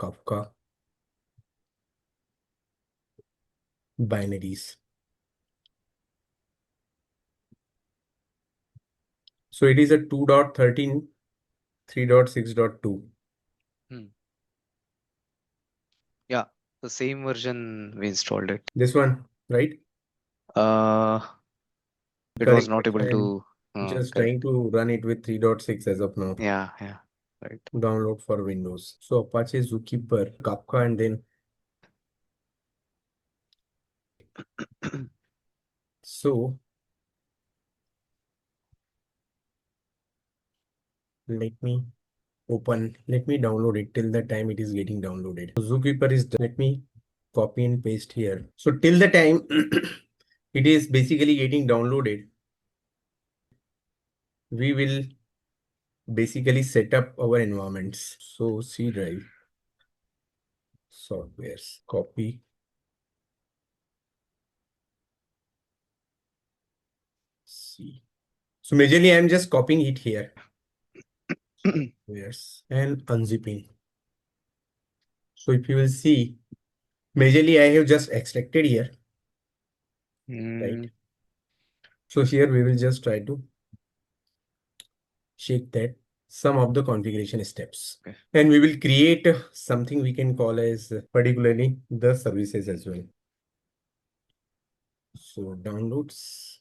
Kafka binaries. So it is a 2.13, 3.6.2. Yeah, the same version we installed it. This one, right? It was Correct. not able to Just correct. trying to run it with 3.6 as of now. Yeah, right. Download for Windows. So Apache Zookeeper, Kafka, and then so let me download it till the time it is getting downloaded. So Zookeeper is done. Let me copy and paste here. So till the time it is basically getting downloaded, we will basically set up our environments. So C drive, softwares, copy, C. So majorly I'm just copying it here. Yes, and unzipping. So if you will see, majorly I have just extracted here, right? So here we will just try to check that some of the configuration steps. Okay. And we will create something we can call as particularly the services as well. So downloads,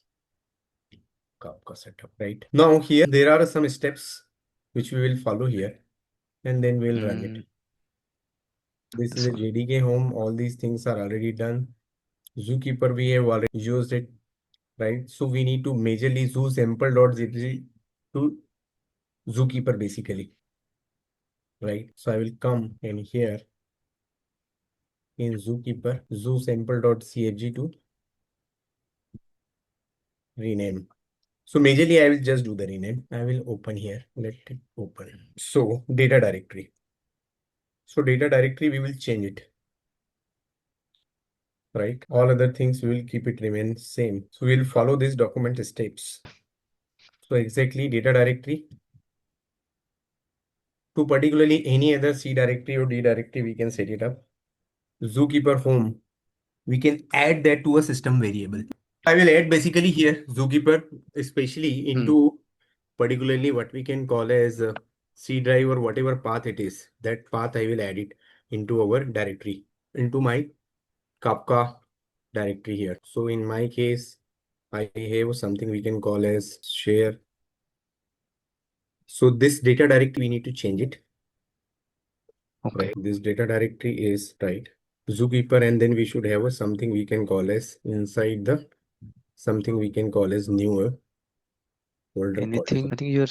Kafka setup, right? Now here there are some steps which we will follow here and then we'll run it. This is a JDK home. All these things are already done. Zookeeper, we have already used it, right? So we need to majorly zoo sample.zip to Zookeeper basically, right? So I will come in here in Zookeeper, zoo sample.cfg to rename. So majorly I will just do the rename. I will open here. Let it open. So data directory. So data directory, we will change it. Right? All other things we will keep it remain same. So we'll follow this document steps. So exactly data directory to particularly any other C directory or D directory, we can set it up. Zookeeper home, we can add that to a system variable. I will add basically here Zookeeper, especially into particularly what we can call as C drive or whatever path it is. That path I will add it into our directory, into my Kafka directory here. So in my case, I have something we can call as share. So this data directory, we need to change it. Okay. Right. This data directory is right. Zookeeper, and then we should have a something we can call as inside the something we can call as newer folder. Anything? I think your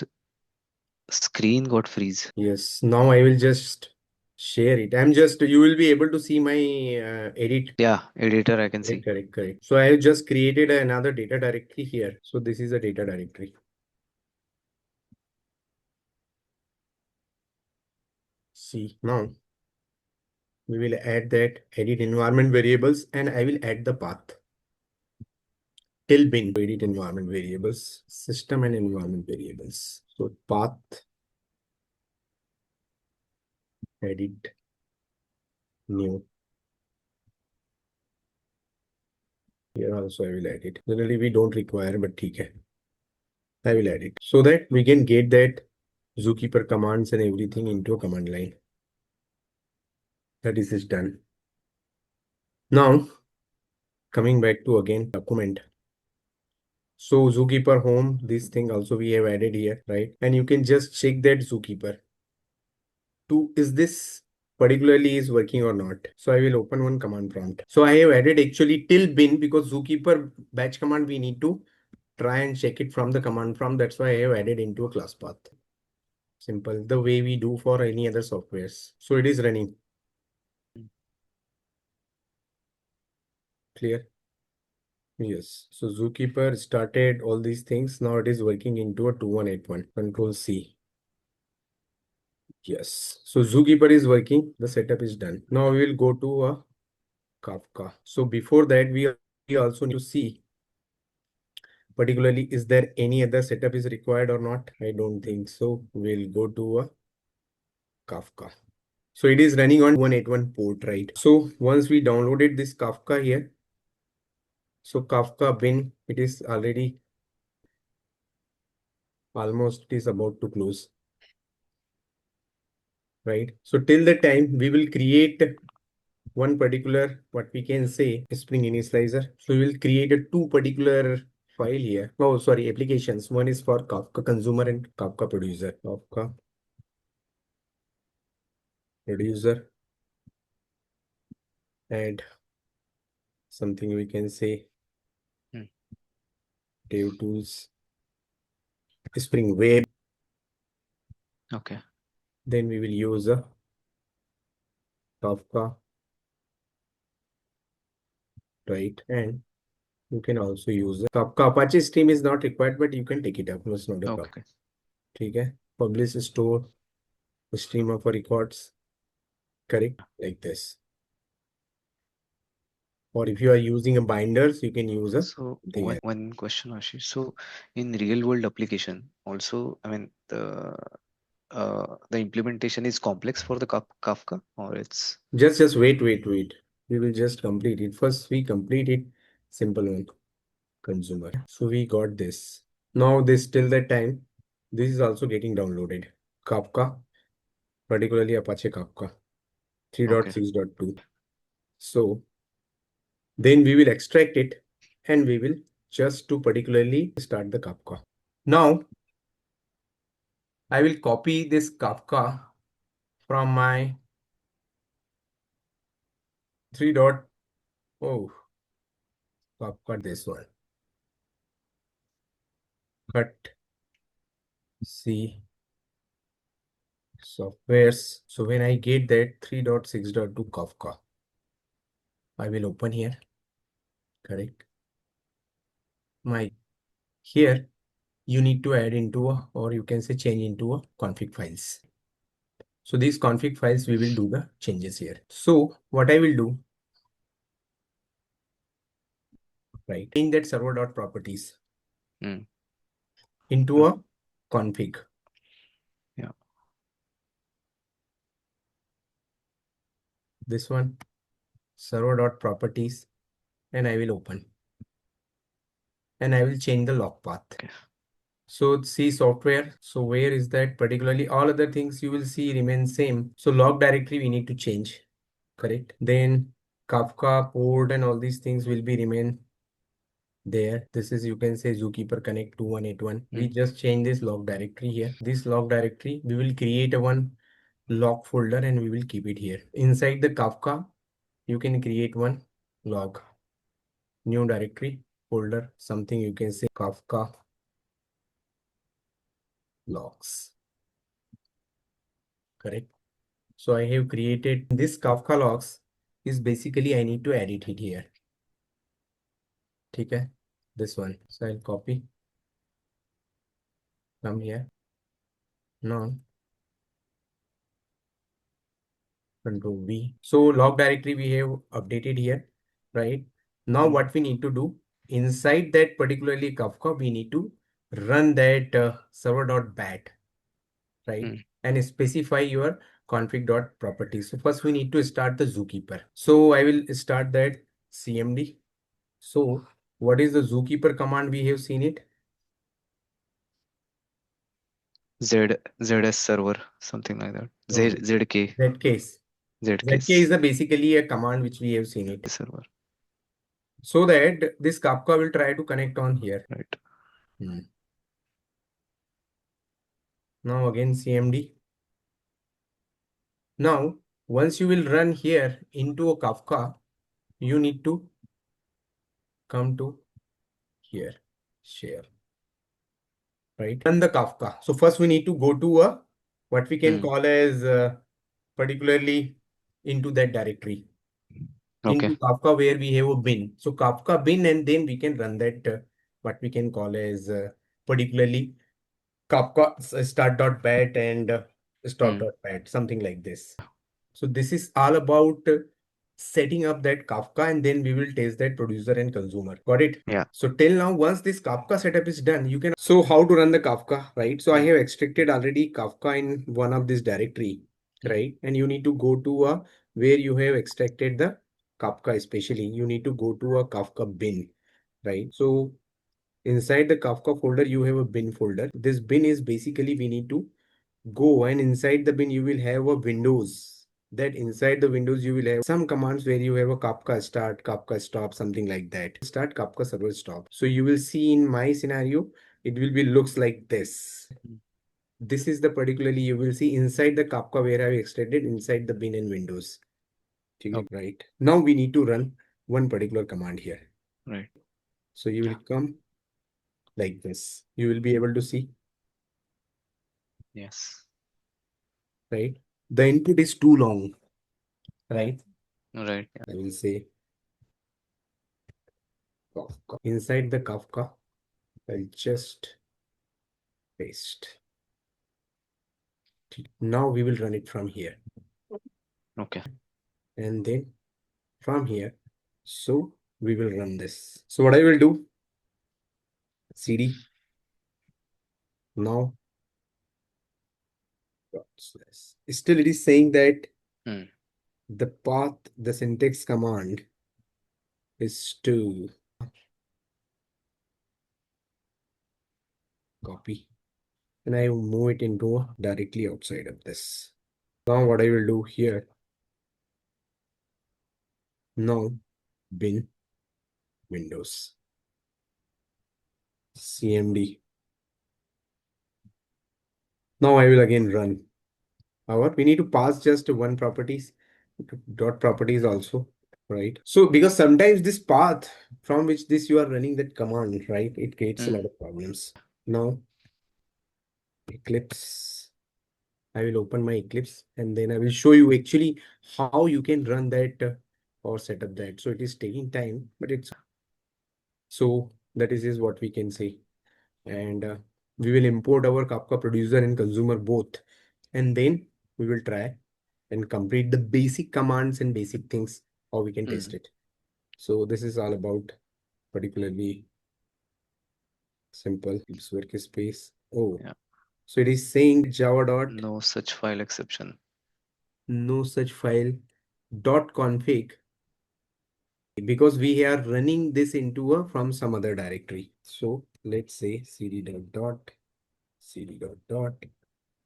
screen got freeze. Yes. Now I will just share it. You will be able to see my edit. Yeah, editor I can see. Correct. So I have just created another data directory here. So this is a data directory. See, now we will add that edit environment variables and I will add the path. Till bin edit environment variables, system and environment variables. So path, edit, new. Here also I will add it. Generally we don't require, but okay. I will add it so that we can get that Zookeeper commands and everything into a command line. That is done. Now coming back to again document. So Zookeeper home, this thing also we have added here, right? And you can just check that Zookeeper. Is this particularly is working or not? So I will open one command prompt. So I have added actually till bin because Zookeeper batch command we need to try and check it from the command prompt. That's why I have added into a class path. Simple, the way we do for any other softwares. So it is running. Clear? Yes. So Zookeeper started all these things. Now it is working into a 2181. Control C. Yes. So Zookeeper is working. The setup is done. Now we will go to a Kafka. So before that, we also need to see particularly is there any other setup is required or not? I don't think so. We'll go to a Kafka. So it is running on 181 port, right? So once we downloaded this Kafka here, so Kafka bin, it is already almost it is about to close, right? So till the time we will create one particular, what we can say, Spring initializer. So we will create a two particular file here. Oh, sorry, applications. One is for Kafka consumer and Kafka producer. Kafka producer and something we can say Hmm. dev tools, Spring Web. Okay. Then we will use a Kafka, right? And you can also use a Kafka Apache stream is not required, but you can take it up. It's not a problem. Okay. Okay. Publish store stream of records. Correct. Like this. Or if you are using a binders, you can use a So thing. one question, Ashish. So in real world application, also, I mean, the implementation is complex for the Kafka, or it's Just wait. We will just complete it. First, we complete it. Simple one. Consumer. So we got this. Now this till that time, this is also getting downloaded. Kafka, particularly Apache Kafka okay. 3.6.2. So then we will extract it and we will just to particularly start the Kafka. Now I will copy this Kafka from my 3. Oh, Kafka this one. Cut C softwares. So when I get that 3.6.2 Kafka, I will open here. Correct. My here you need to add into a, or you can say change into a config files. So these config files we will do the changes here. So what I will do, right? In that server.properties Hmm. into a config. Yeah. This one server.properties and I will open and I will change the log path. Okay. So C software. So where is that particularly? All other things you will see remain same. So log directory we need to change. Correct. Then Kafka port and all these things will be remain there. This is you can say Zookeeper connect to 181. We just change this log directory here. This log directory we will create a one log folder and we will keep it here. Inside the Kafka you can create one log new directory folder something you can say Kafka logs. Correct. So I have created this Kafka logs is basically I need to edit it here. Okay, this one. So I'll copy, come here. Now Control V. So log directory we have updated here, right? Now what we need to do inside that particularly Kafka, we need to run that server.bat, right? Hmm. And specify your config.properties. So first we need to start the Zookeeper. So I will start that CMD. So what is the Zookeeper command? We have seen it. ZS server, something like that. No, no. ZK. Zcase. Zk Zcase is the basically a command which we have seen it. server. So that this Kafka will try to connect on here. Right. Now again CMD. Now once you will run here into a Kafka, you need to come to here, share, right? Run the Kafka. So first we need to go to a what we can call as particularly into that directory. Okay. Into Kafka where we have a bin. So Kafka bin and then we can run that what we can call as particularly Kafka start.bat and stop.bat, something like this. So this is all about setting up that Kafka and then we will test that producer and consumer. Got it? Yeah. So till now, once this Kafka setup is done, you can. So how to run the Kafka, right? So I have extracted already Kafka in one of this directory. right? And you need to go to a where you have extracted the Kafka, especially you need to go to a Kafka bin, right? So inside the Kafka folder, you have a bin folder. This bin is basically we need to go, and inside the bin you will have a windows. That inside the windows you will have some commands where you have a Kafka start, Kafka stop, something like that. Start, Kafka server stop. So you will see in my scenario, it will be looks like this. Mm. This is the particularly you will see inside the Kafka where I have extended inside the bin and windows. Okay, Okay. right. Now we need to run one particular command here. Right. So you will come like this. You will be able to see, Yes. right? The input is too long, right? Right. Yeah. I will say Kafka. Inside the Kafka, I'll just paste. Now we will run it from here Okay. and then from here. So we will run this. So what I will do, cd now still it is saying that Mm. the path, the syntax command is to copy and I will move it into directly outside of this. Now what I will do here, now bin windows cmd. Now I will again run our, we need to pass just one properties, dot properties also, right? So because sometimes this path from which this you are running that command, right, it creates a lot Mm. of problems. Now Eclipse, I will open my Eclipse and then I will show you actually how you can run that or set up that. So it is taking time, but it's so that is what we can say. And we will import our Kafka producer and consumer both, and then we will try and complete the basic commands and basic things how we can test Mm. it. So this is all about particularly simple workspace. Oh, Yeah. so it is saying Java dot No such file exception. no such file dot config because we are running this into a from some other directory. So let's say cd dot dot cd dot dot.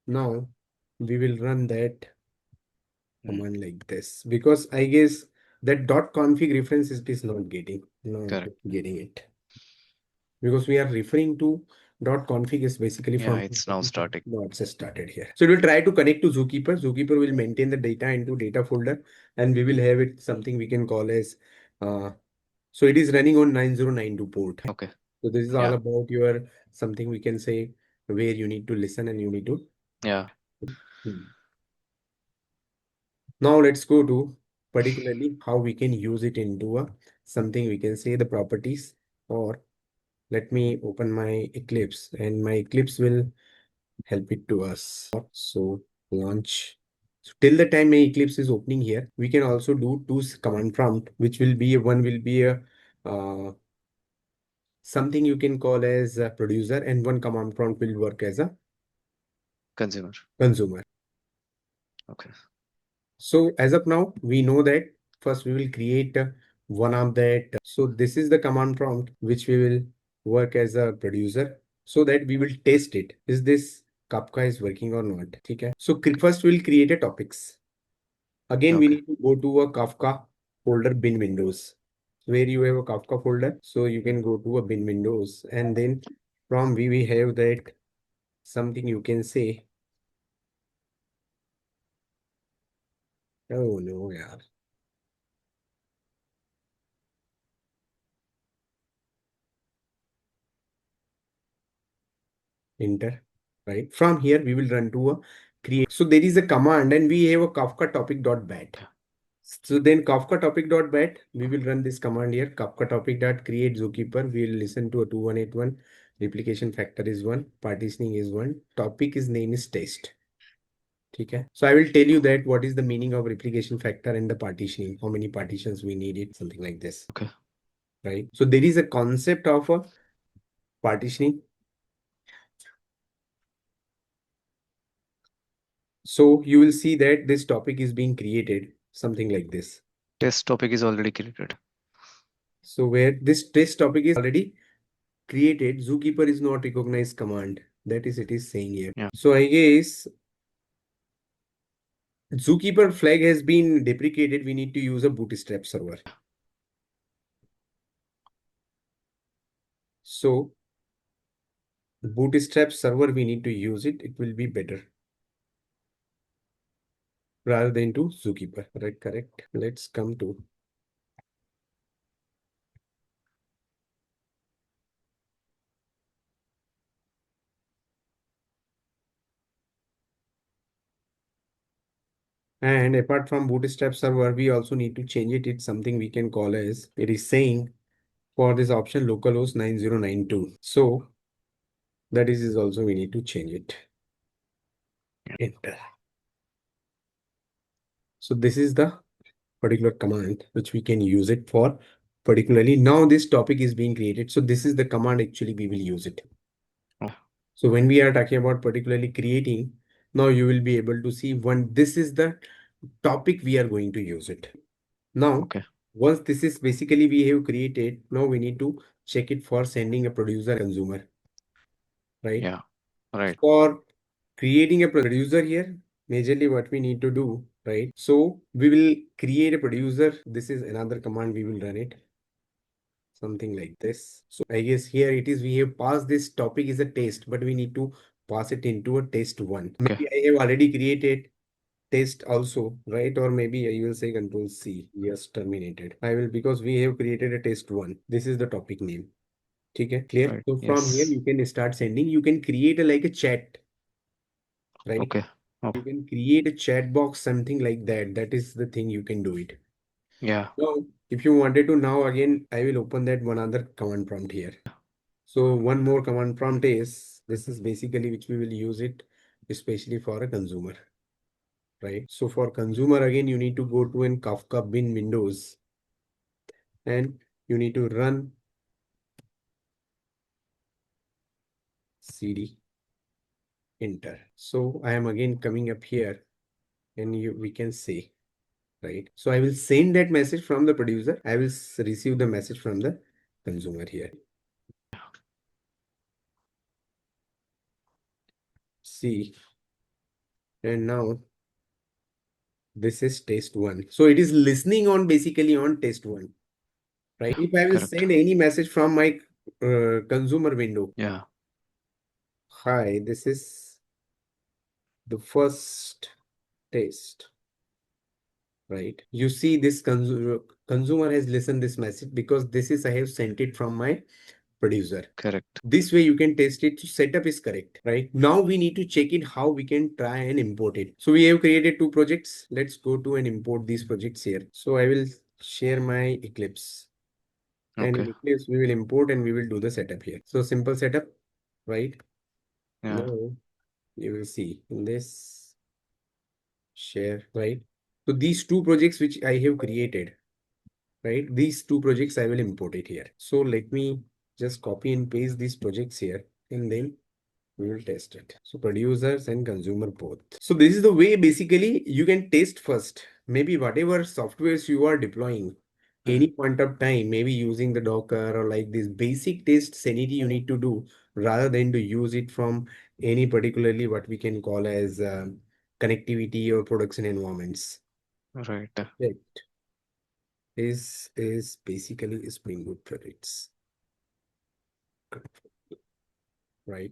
Now we will run that Mm. command like this because I guess that dot config reference is not getting, not Correct. getting it because we are referring to dot config is basically Yeah, from it's now starting. dots has started here. So we'll try to connect to Zookeeper. Zookeeper will maintain the data into data folder and we will have it something we can call as so it is running on 9092 port. Okay. So this is all Yeah. about your something we can say where you need to listen and you need to. Yeah. Hmm. Now let's go to particularly how we can use it into a something we can say the properties, or let me open my Eclipse and my Eclipse will help it to us. So launch. So till the time my Eclipse is opening here, we can also do two command prompt, which will be one will be a uh, something you can call as a producer and one command prompt will work as a Consumer. consumer. Okay. So as of now, we know that first we will create one of that. So this is the command prompt which we will work as a producer so that we will test it. Is this Kafka is working or not? Okay. So first we'll create a topics. Again, we Okay. need to go to a Kafka folder bin windows where you have a Kafka folder. So you can go to a bin windows and then from we have that something you can say. Oh no, yeah. Enter, right? From here, we will run to a create. So there is a command and we have a Kafka topic.bat. Yeah. So then Kafka topic.bat, we will run this command here. Kafka topic.create Zookeeper. We will listen to a 2181. Replication factor is 1. Partitioning is 1. Topic is name is test. Okay. So I will tell you that what is the meaning of replication factor and the partitioning. How many partitions we need it, something like this. Okay. Right. So there is a concept of a partitioning. So you will see that this topic is being created, something like this. Test topic is already created. So where this test topic is already created, Zookeeper is not recognized command. That is, it is saying here. Yeah. So I guess Zookeeper flag has been deprecated. We need to use a bootstrap server. So bootstrap server, we need to use it. It will be better rather than to Zookeeper. Right, correct. Let's come to and apart from bootstrap server, we also need to change it. It's something we can call as it is saying for this option localhost 9092. So that is also we need to change it. Enter. So this is the particular command which we can use it for particularly. Now this topic is being created. So this is the command actually we will use it. Oh, So when we are talking about particularly creating, now you will be able to see when this is the topic we are going to use it. Now, okay. once this is basically we have created, now we need to check it for sending a producer consumer, right? Yeah. Right. For creating a producer here, majorly what we need to do, right? So we will create a producer. This is another command we will run it. Something like this. So I guess here it is, we have passed this topic is a test, but we need to pass it into a test one. Okay. Maybe I have already created test also, right? Or maybe I will say control C. Yes, terminated. I will, because we have created a test one. This is the topic name. Okay, clear? Right. So from here Yes. you can start sending. You can create a, like a chat, right? Okay. You Okay. can create a chat box, something like that. That is the thing you can do it. Yeah. Now, if you wanted to now again, I will open that one other command prompt here. So one more command prompt is, this is basically which we will use it, especially for a consumer, right? So for consumer, again, you need to go to an Kafka bin windows and you need to run cd enter. So I am again coming up here and we can say, right? So I will send that message from the producer. I will receive the message from the consumer here. See, and now this is test one. So it is listening on basically on test one, right? If I will Correct. send any message from my consumer window, Yeah. hi, this is the first test, right? You see this consumer has listened this message because this is I have sent it from my producer. Correct. This way you can test it. So setup is correct, right? Now we need to check it how we can try and import it. So we have created two projects. Let's go to and import these projects here. So I will share my Eclipse. And in Okay. Eclipse, we will import and we will do the setup here. So simple setup, right? Yeah. Now you will see in this share, right? So these two projects which I have created, right? These two projects I will import it here. So let me just copy and paste these projects here and then we will test it. So producers and consumer both. So this is the way basically you can test first. Maybe whatever softwares you are deploying, any Mm. point of time, maybe using the Docker or like this basic test sanity you need to do rather than to use it from any particularly what we can call as connectivity or production environments. Right. Right. Is basically Spring Boot projects, right?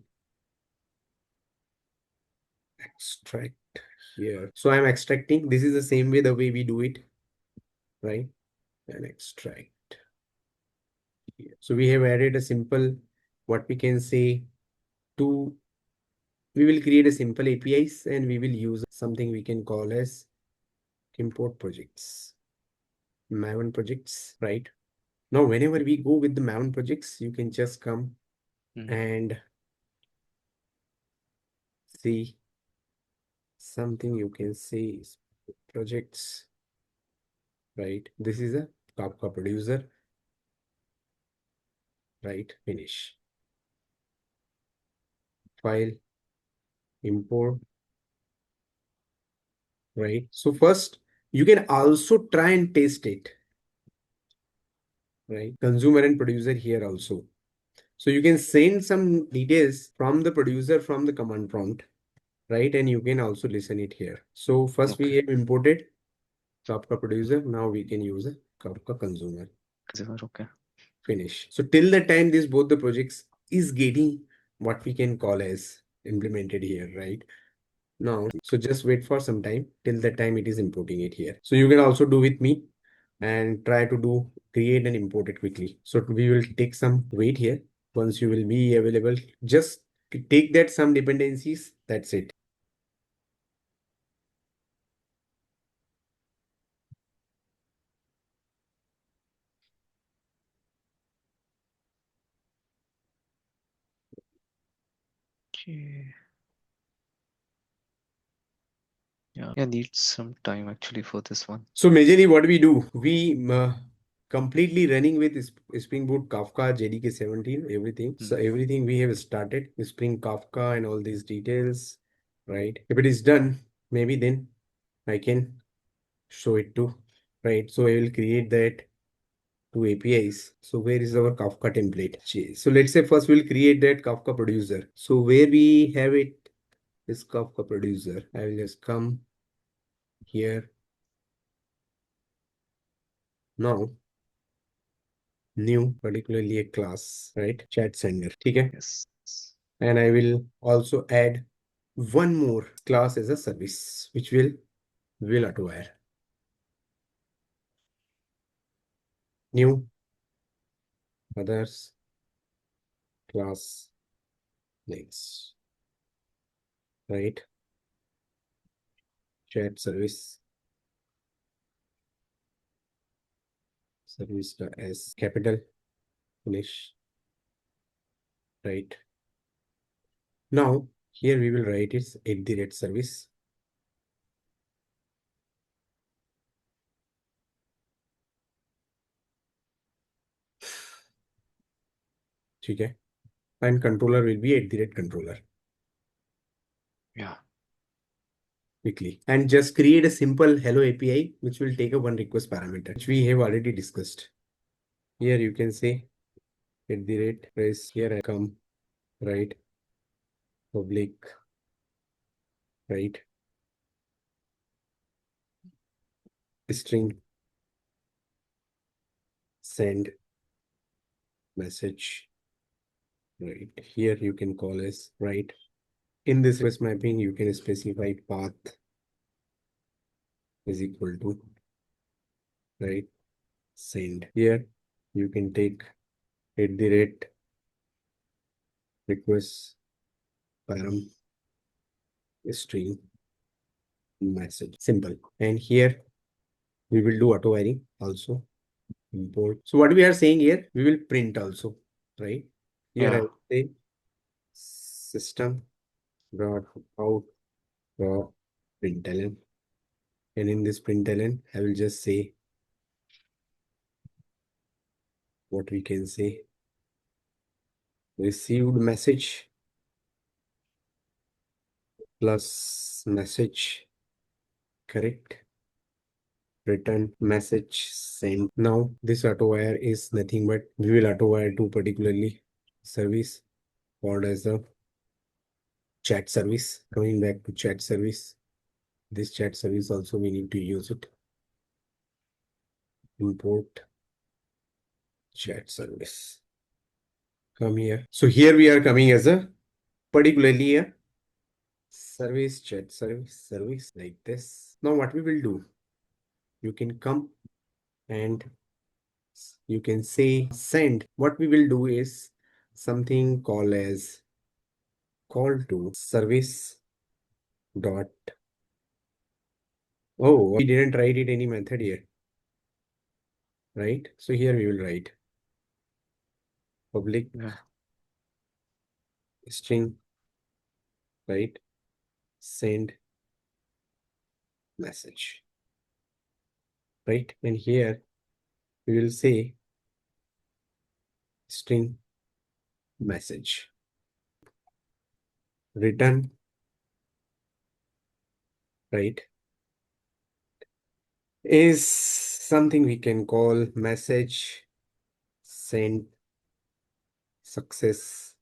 Extract here. So I'm extracting. This is the same way the way we do it, right? And extract here. So we have added a simple, what we can say, to we will create a simple APIs and we will use something we can call as import projects, Maven projects, right? Now, whenever we go with the Maven projects, you can just come Mm. and see something you can say is projects, right? This is a Kafka producer, right? Finish. File, import, right? So first, you can also try and test it, right? Consumer and producer here also. So you can send some details from the producer from the command prompt, right? And you can also listen it here. So first we Okay. have imported Kafka producer. Now we can use a Kafka consumer. Consumer, okay. Finish. So till the time this both the projects is getting what we can call as implemented here, right? Now, so just wait for some time till the time it is importing it here. So you can also do with me and try to do create and import it quickly. So we will take some wait here. Once you will be available, just take that some dependencies. That's it. Okay. Yeah, needs some time actually for this one. So majorly what we do, we completely running with Spring Boot Kafka JDK 17, everything. So Mm. everything we have started with Spring Kafka and all these details, right? If it is done, maybe then I can show it to, right? So I will create that two APIs. So where is our Kafka template? So let's say first we'll create that Kafka producer. So where we have it is Kafka producer. I will just come here now. New, particularly a class, right? Chat sender. Okay. Yes. And I will also add one more class as a service, which will auto-wire. New, others, class, next, right? Chat service, service as capital, finish, right? Now, here we will write its @ service. Okay. And controller will be @ controller. Yeah. Quickly. And just create a simple hello API, which will take a one request parameter, which we have already discussed. Here you can say press here I come, right? Public, right? String, send message, right? Here you can call as, right? In this request mapping, you can specify path is equal to, right? Send. Here you can take @request param string message. Simple. And here we will do auto wiring also. Import. So what we are saying here, we will print also, right? Here I Yeah. will say system dot out dot println, and in this println I will just say what we can say received message plus message correct, return message sent. Now this auto wire is nothing but we will auto wire to particularly service called as a chat service. Coming back to chat service, this chat service also we need to use it. Import chat service. Come here. So here we are coming as a particularly a service chat service like this. Now what we will do, you can come and you can say send. What we will do is something called as call to service dot. Oh, we didn't write it any method here, right? So here we will write public Yeah. string, right? Send message, right? And here we will say string message, return, right? is something we can call message send success.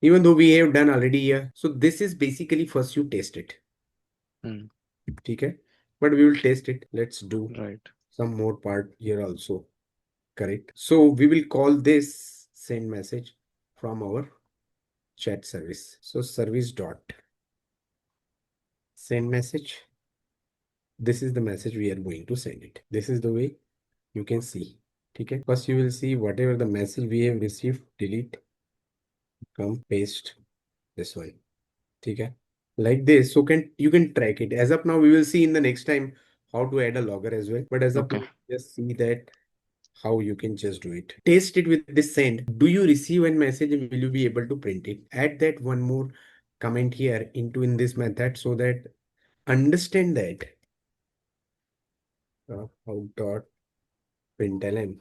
Even though we have done already here. So this is basically first you test it. Mm, Okay. But we will test it. Let's do right. some more part here also. Correct. So we will call this send message from our chat service. So service dot send message. This is the message we are going to send it. This is the way you can see. Okay. First you will see whatever the message we have received, delete, come paste this one. Okay. Like this. So you can track it. As of now, we will see in the next time how to add a logger as well. But as of Okay. now, just see that how you can just do it. Test it with this send. Do you receive a message and will you be able to print it? Add that one more comment here into in this method so that understand that how dot println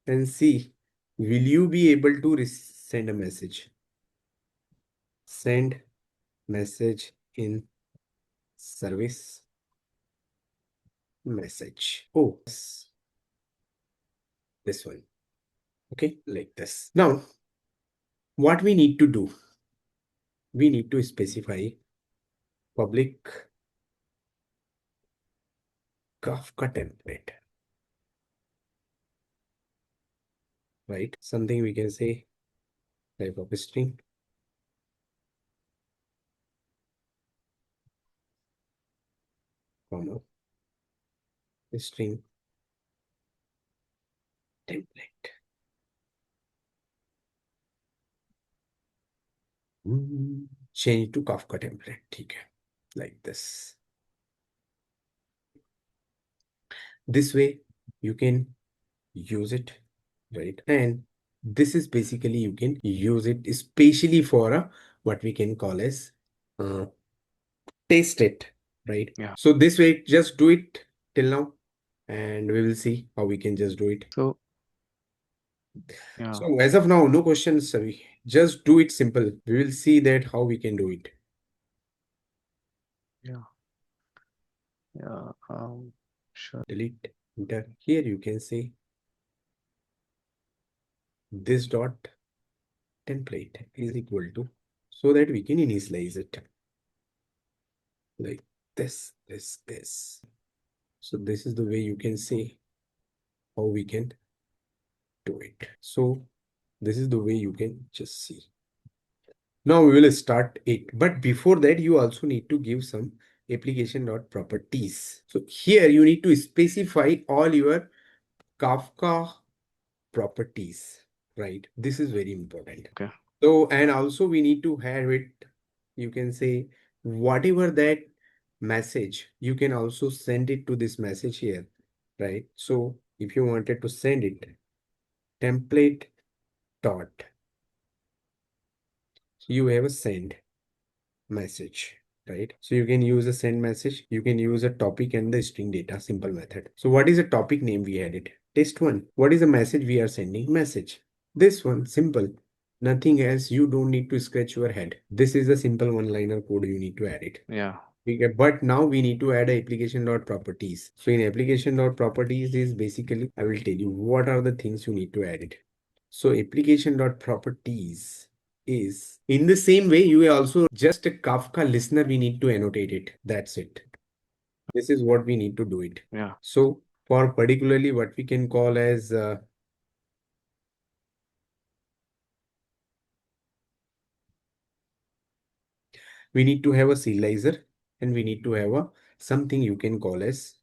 and see will you be able to send a message. Send message in service message. Oh, this one. Okay, like this. Now, what we need to do, we need to specify public Kafka template, right? Something we can say type of string, comma, string template. Change to Kafka template. Okay, like this. This way you can use it, right? And this is basically you can use it especially for a what we can call as uh, taste it, right? Yeah. So this way, just do it till now, and we will see how we can just do it. So yeah, So as of now, no questions, Savi. Just do it simple. We will see that how we can do it. yeah, yeah. Sure. Delete, enter. Here you can say this dot template is equal to, so that we can initialize it like this. So this is the way you can say how we can do it. So this is the way you can just see. Now we will start it. But before that, you also need to give some application.properties. So here you need to specify all your Kafka properties, right? This is very important. Okay. So, and also we need to have it, you can say, whatever that message, you can also send it to this message here, right? So if you wanted to send it, template dot, you have a send message, right? So you can use a send message, you can use a topic and the string data, simple method. So what is the topic name we added? Test one. What is the message we are sending? Message. This one, simple. Nothing else. You don't need to scratch your head. This is a simple one-liner code you need to add it. Yeah. Okay, but now we need to add a application.properties. So in application.properties is basically, I will tell you what are the things you need to add it. So application.properties is in the same way you also just a Kafka listener we need to annotate it. That's it. This is what we need to do it. Yeah. So for particularly what we can call as we need to have a serializer and we need to have a something you can call as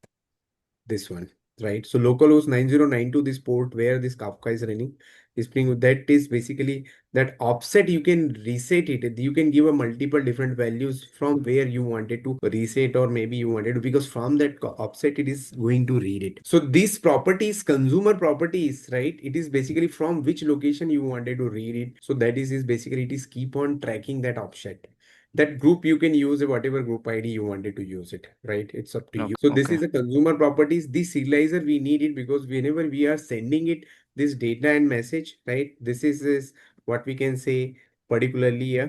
this one, right? So localhost 9092, this port where this Kafka is running, Spring Boot, that is basically that offset you can reset it. You can give a multiple different values from where you wanted to reset or maybe you wanted to, because from that offset it is going to read it. So these properties, consumer properties, right? It is basically from which location you wanted to read it. So that is basically it is keep on tracking that offset. That group you can use whatever group ID you wanted to use it, right? It's up to No. you. So this Okay. is a consumer properties. This serializer we need it because whenever we are sending it this data and message, right? This is what we can say particularly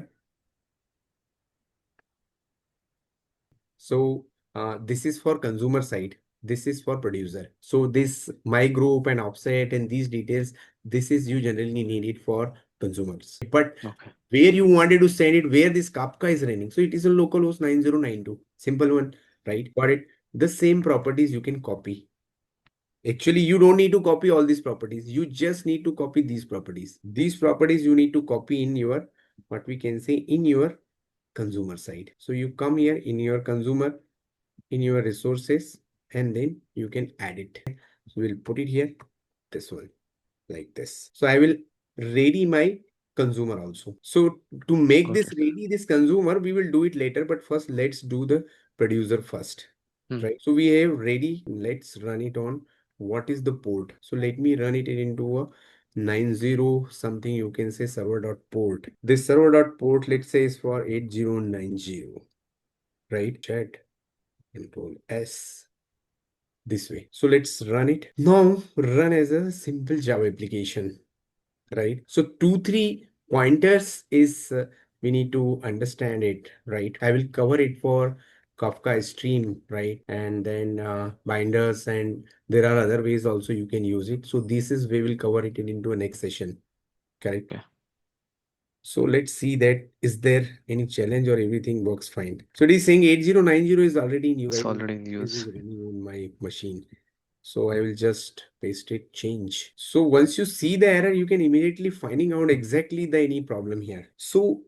So this is for consumer side. This is for producer. So this my group and offset and these details, this is you generally need it for consumers. But Okay. where you wanted to send it, where this Kafka is running. So it is a localhost 9092. Simple one, right? Got it. The same properties you can copy. Actually, you don't need to copy all these properties. You just need to copy these properties. These properties you need to copy in your, what we can say, in your consumer side. So you come here in your consumer, in your resources, and then you can add it. So we'll put it here, this one, like this. So I will ready my consumer also. So to make Got this it. ready, this consumer, we will do it later, but first let's do the producer first, Hmm. right? So we have ready, let's run it on what is the port. So let me run it into a 90 something, you can say server dot port. This server dot port, let's say is for 8090, right? Chat control S this way. So let's run it. Now run as a simple Java application, right? So 2, 3 pointers is we need to understand it, right? I will cover it for Kafka stream, right? And then binders, and there are other ways also you can use it. So this is we will cover it into a next session, correct? Okay. So let's see that is there any challenge or everything works fine. So it is saying 8090 is already in use, It's right? already in This is use. running on my machine. So I will just paste it, change. So once you see the error, you can immediately finding out exactly the any problem here. So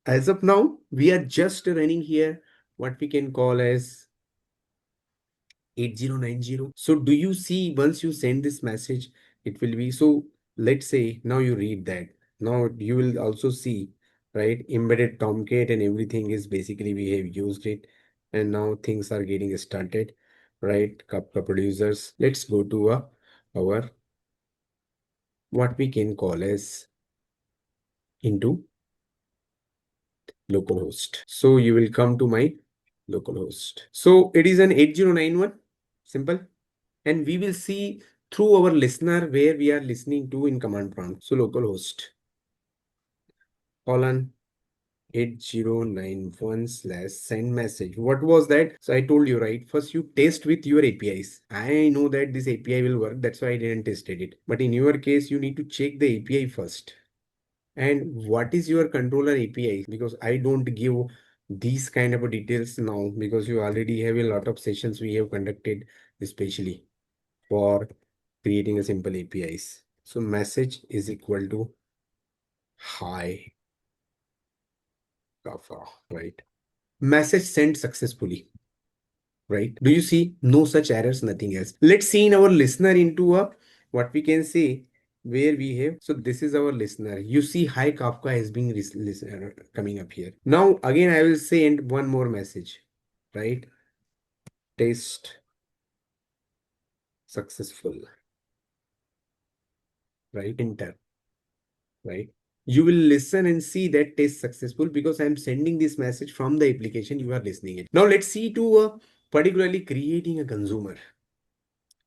as of now, we are just running here what we can call as 8090. So do you see once you send this message, it will be so let's say now you read that. Now you will also see, right? Embedded Tomcat and everything is basically we have used it, and now things are getting started, right? Kafka producers. Let's go to our what we can call as into localhost. So you will come to my localhost. So it is an 8091, simple. And we will see through our listener where we are listening to in command prompt. So localhost colon 8091/send message. What was that? So I told you, right? First you test with your APIs. I know that this API will work. That's why I didn't tested it. But in your case, you need to check the API first. And what is your controller API? Because I don't give these kind of details now because you already have a lot of sessions we have conducted, especially for creating a simple APIs. So message is equal to hi Kafka, right? Message sent successfully, right? Do you see no such errors, nothing else? Let's see in our listener into a what we can say where we have. So this is our listener. You see hi Kafka has been listener coming up here. Now again I will send one more message, right? Test successful, right? Enter, right? You will listen and see that test successful because I'm sending this message from the application you are listening it. Now let's see to particularly creating a consumer.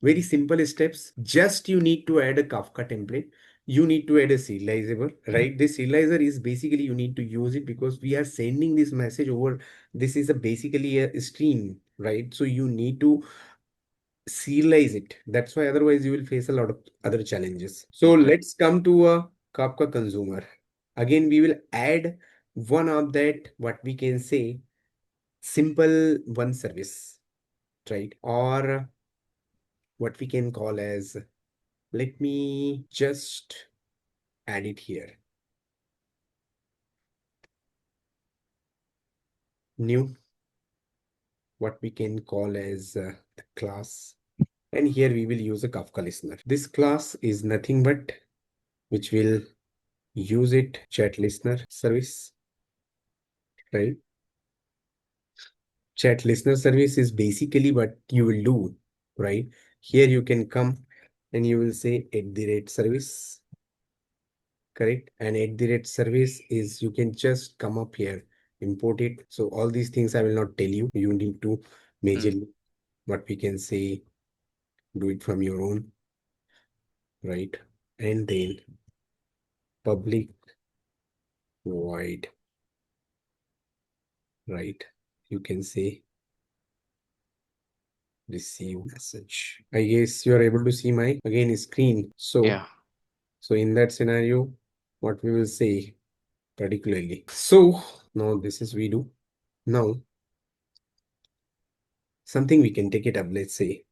Very simple steps. Just you need to add a Kafka template. You need to add a serializer, right? This serializer is basically you need to use it because we are sending this message over. This is a basically a stream, right? So you need to serialize it. That's why otherwise you will face a lot of other challenges. So Okay. let's come to a Kafka consumer. Again, we will add one of that, what we can say, simple one service, right? Or what we can call as, let me just add it here. New, what we can call as the class. And here we will use a Kafka listener. This class is nothing but which will use it chat listener service, right? Chat listener service is basically what you will do, right? Here you can come and you will say @service, correct? And @service is you can just come up here, import it. So all these things I will not tell you. You need to Hmm. majorly what we can say, do it from your own, right? And then public void, right? you can say receive message. I guess you are able to see my again screen. Yeah. So in that scenario, what we will say particularly. So now this is we do. Now something we can take it up. Let's say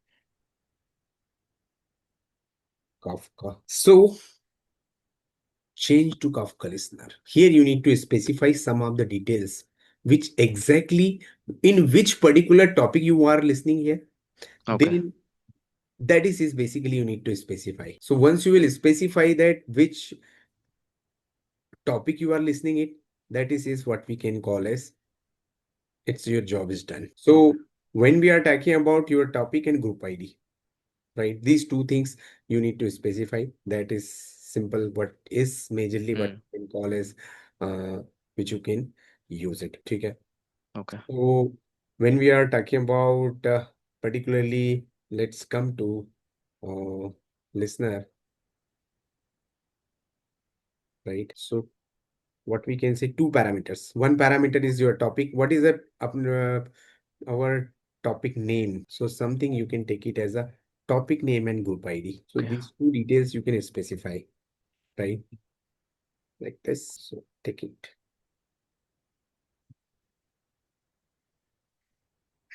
Kafka. So change to Kafka listener. Here you need to specify some of the details, which exactly in which particular topic you are listening here. Okay. Then that is basically you need to specify. So once you will specify that which topic you are listening it, that is what we can call as it's your job is done. Okay. So when we are talking about your topic and group ID, right? These two things you need to specify. That is simple. What is majorly what Hmm. we can call as uh, which you can use it. Okay. Okay. So when we are talking about particularly, let's come to listener, right? So what we can say two parameters. One parameter is your topic. What is that? Our topic name. So something you can take it as a topic name and group ID. So Okay. these two details you can specify, right? Like this. So take it.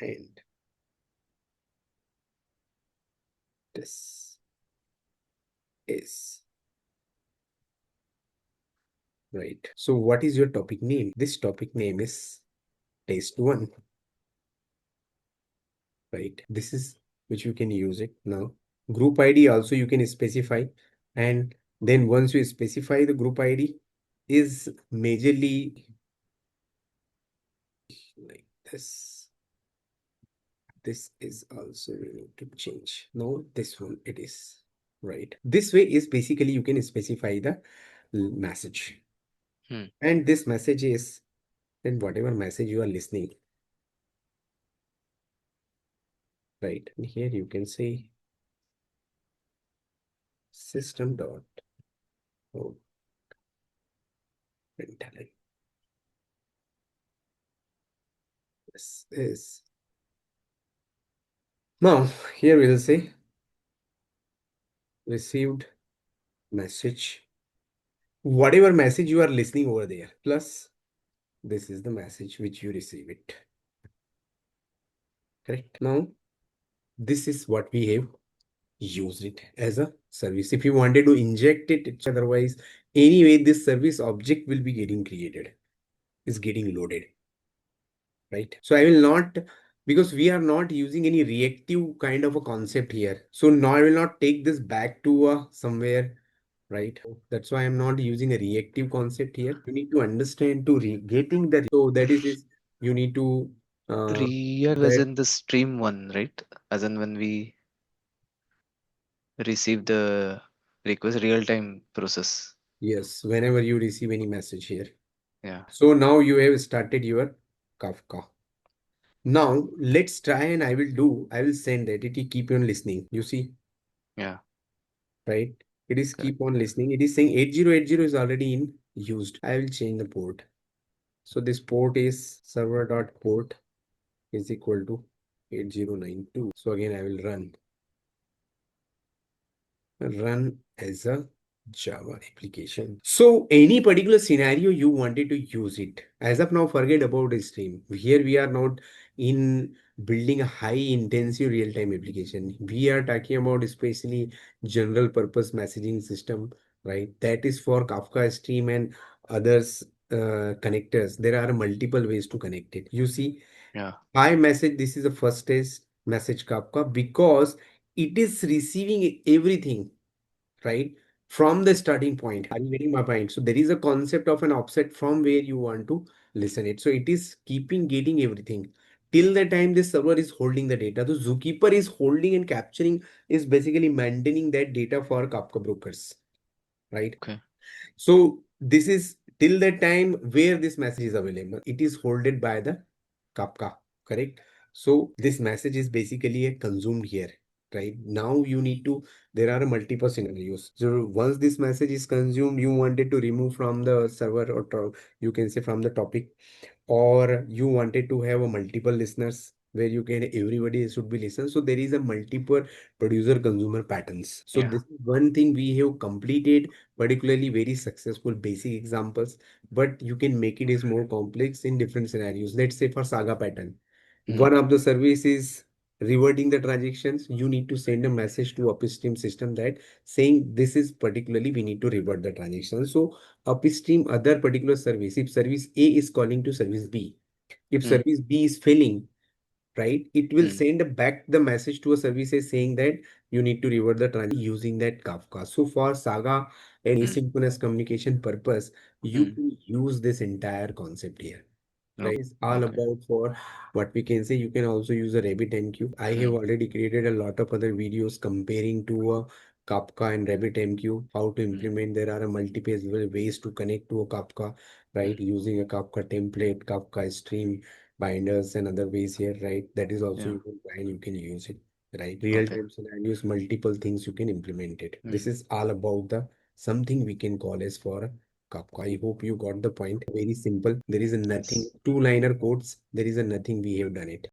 And this is right. So what is your topic name? This topic name is test one, right? This is which you can use it now. Group ID also you can specify. And then once you specify the group ID is majorly like this. This is also you need to change. No, this one it is right. This way is basically you can specify the message. Hmm. And this message is then whatever message you are listening, right? And here you can say system dot out println. This is now here we will say received message. Whatever message you are listening over there, plus this is the message which you receive it. Correct. Now this is what we have used it as a service. If you wanted to inject it, otherwise, anyway, this service object will be getting created, is getting loaded, right? So I will not, because we are not using any reactive kind of a concept here. So now I will not take this back to somewhere, right? That's why I'm not using a reactive concept here. You need to understand to getting that. So that is you need to Real as that in the stream one, right? As in when we receive the request, real time process. yes, whenever you receive any message here. Yeah. So now you have started your Kafka. Now let's try and I will send that. It will keep on listening. You see, Yeah. right? It is Correct. keep on listening. It is saying 8080 is already in used. I will change the port. So this port is server dot port is equal to 8092. So again, I will run as a Java application. So any particular scenario you wanted to use it. As of now, forget about the stream. Here we are not in building a high intensive real-time application. We are talking about especially general purpose messaging system, right? That is for Kafka stream and others connectors. There are multiple ways to connect it. You see, Yeah. I message, this is the first test message Kafka because it is receiving everything, right? From the starting point. Are you getting my point? So there is a concept of an offset from where you want to listen it. So it is keeping getting everything till the time this server is holding the data. The Zookeeper is holding and capturing is basically maintaining that data for Kafka brokers, right? Okay. So this is till the time where this message is available. It is holded by the Kafka, correct? So this message is basically a consumed here, right? Now you need to, there are multiple scenarios. So once this message is consumed, you wanted to remove from the server or you can say from the topic. or you wanted to have a multiple listeners where you can everybody should be listened. So there is a multiple producer consumer patterns. So Yeah. this is one thing we have completed, particularly very successful basic examples, but you can make it is more complex in different scenarios. Let's say for Saga pattern, Mm-hmm. one of the service is reverting the transactions. You need to send a message to upstream system that saying this is particularly we need to revert the transaction. So upstream other particular service, if service A is calling to service B, if Mm-hmm. service B is failing, right, it will Mm-hmm. send back the message to a service A saying that you need to revert the transaction using that Kafka. So for Saga and asynchronous communication purpose, you Mm-hmm. can use this entire concept here. Right, Oh, it's all okay. about for what we can say. You can also use a RabbitMQ. I have Mm-hmm. already created a lot of other videos comparing to a Kafka and RabbitMQ, how to Mm-hmm. implement. There are a multiple ways to connect to a Kafka, right? Using a Kafka template, Kafka stream binders, and other ways here, right? That is also Yeah. you can try and you can use it, right? Okay. Real-time scenarios, multiple things you can implement it. This Mm-hmm. is all about the something we can call as for Kafka. I hope you got the point. Very simple. There is a nothing, Yes. two-liner codes. There is a nothing we have done it.